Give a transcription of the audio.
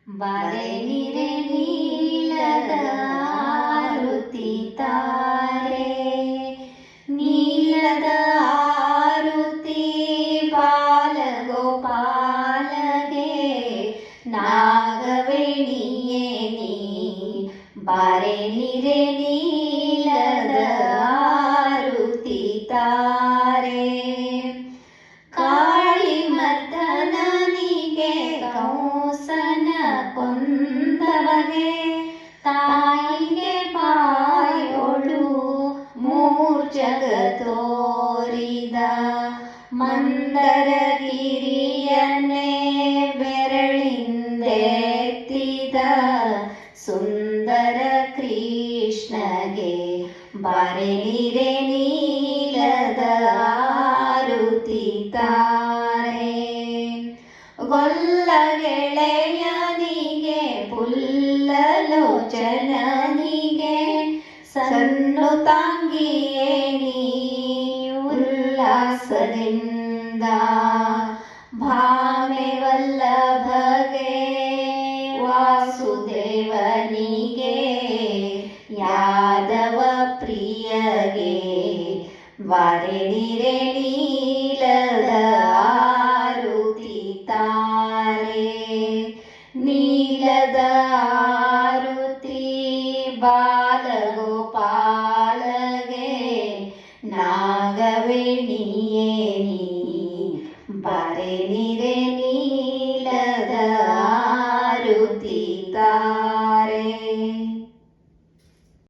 ಬರೆನಿರೆ ನೀಲದ ಆರುತಿ ತಾರೆ, ನೀಲದ ಆರುತಿ ಬಾಲಗೋಪಾಲಗೆ ನಾಗವೇಣಿಯೇ ನೀ ಬರೆನಿರೆ ನೀಲದ ಆರುತಿ ತಾರೆ. ಕಾಳಿಮರ್ದನನಿಗೆ ಕಂಸನ ಕೊಂದವಗೆ ತಾಯಿಗೆ ಬಾಯೋಳು ಮೂರ್ಛಗ ತೋರಿದ ಮಂದರಗಿರಿಯನ್ನೇ ಬೆರಳಿಂದೆತ್ತಿದ ಸುಂದರ ಕೃಷ್ಣಗೆ ಬರೆನಿರೆ ನೀಲದ ಆರುತಿ ತಾರೆ. ಗೊಲ್ಲ ಗೆಳೆಯನಿಗೆ ಪುಲ್ಲಲೋಚನನಿಗೆ ಸನ್ನುತಾಂಗಿಯೇ ನೀ ಉಲ್ಲಾಸದಿಂದ ಭಾಮೆ ವಲ್ಲಭಗೆ ವಾಸುದೇವನಿಗೆ ಯಾದವ ಪ್ರಿಯಗೆ ಬರೆನಿರೆ ನೀಲದ ಆರುತಿ ತಾರೆ. ನೀಲದ ಆರುತಿ ಬಾಲಗೋಪಾಲಗೆ ನಾಗವೇಣಿಯೇ